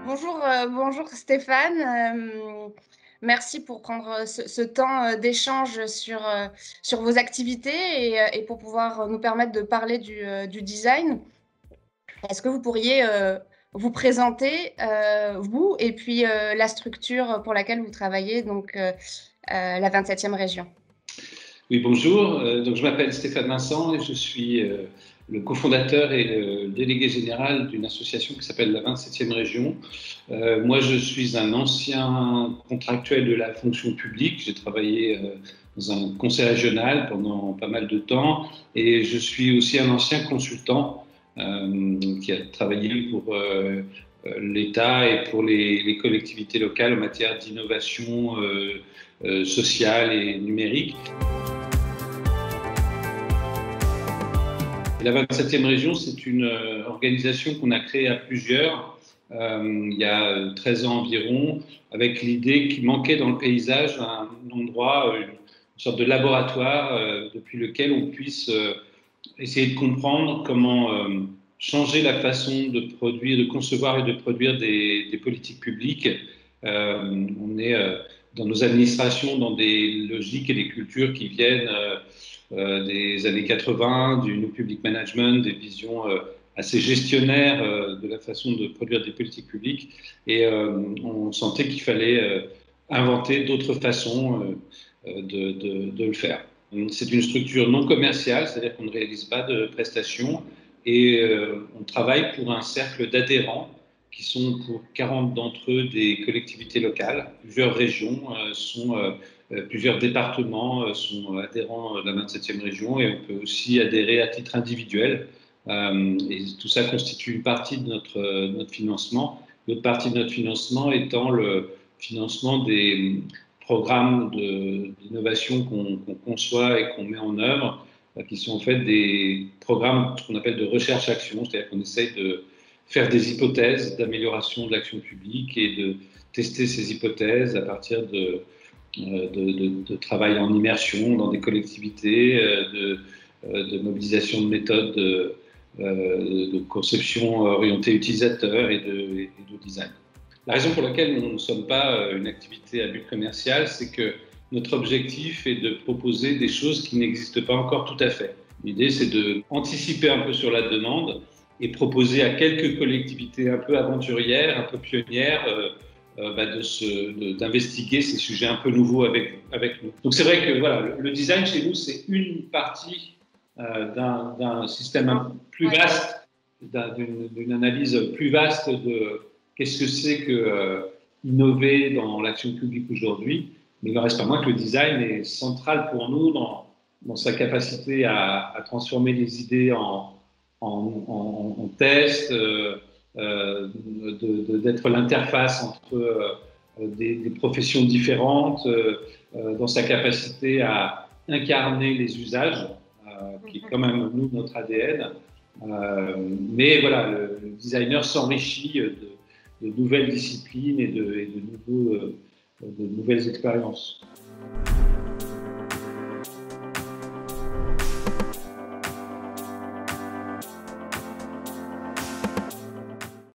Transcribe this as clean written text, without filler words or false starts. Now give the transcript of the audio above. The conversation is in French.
Bonjour Stéphane. Merci pour prendre ce temps d'échange sur vos activités et pour pouvoir nous permettre de parler du design. Est-ce que vous pourriez vous présenter, vous, et puis la structure pour laquelle vous travaillez, donc la 27e région? Oui, bonjour. Donc, je m'appelle Stéphane Vincent et je suis le cofondateur et le délégué général d'une association qui s'appelle la 27e région. Moi, je suis un ancien contractuel de la fonction publique. J'ai travaillé dans un conseil régional pendant pas mal de temps et je suis aussi un ancien consultant qui a travaillé pour l'État et pour les collectivités locales en matière d'innovation sociale et numérique. La 27e région, c'est une organisation qu'on a créée à plusieurs il y a 13 ans environ, avec l'idée qu'il manquait dans le paysage un endroit, une sorte de laboratoire depuis lequel on puisse essayer de comprendre comment changer la façon de produire, de concevoir et de produire des politiques publiques. On est dans nos administrations dans des logiques et des cultures qui viennent des années 80, du New Public Management, des visions assez gestionnaires de la façon de produire des politiques publiques. Et on sentait qu'il fallait inventer d'autres façons de le faire. C'est une structure non commerciale, c'est-à-dire qu'on ne réalise pas de prestations et on travaille pour un cercle d'adhérents qui sont pour 40 d'entre eux des collectivités locales. Plusieurs régions plusieurs départements sont adhérents de la 27e région et on peut aussi adhérer à titre individuel. Et tout ça constitue une partie de notre financement. L'autre partie de notre financement étant le financement des programmes d'innovation qu'on conçoit et qu'on met en œuvre, qui sont en fait des programmes qu'on appelle de recherche-action, c'est-à-dire qu'on essaye de faire des hypothèses d'amélioration de l'action publique et de tester ces hypothèses à partir de travail en immersion dans des collectivités, de mobilisation de méthodes de conception orientée utilisateur et de design. La raison pour laquelle nous ne sommes pas une activité à but commercial, c'est que notre objectif est de proposer des choses qui n'existent pas encore tout à fait. L'idée, c'est d'anticiper un peu sur la demande et proposer à quelques collectivités un peu aventurières, un peu pionnières, d'investiguer ces sujets un peu nouveaux avec nous. Donc c'est vrai que voilà, le design chez nous, c'est une partie d'un système plus vaste, d'une analyse plus vaste de qu'est-ce que c'est que innover dans l'action publique aujourd'hui. Mais il ne reste pas moins que le design est central pour nous dans sa capacité à transformer les idées en tests, d'être l'interface entre des professions différentes, dans sa capacité à incarner les usages, qui est quand même nous notre ADN. Mais voilà, le designer s'enrichit de nouvelles disciplines et de nouvelles expériences.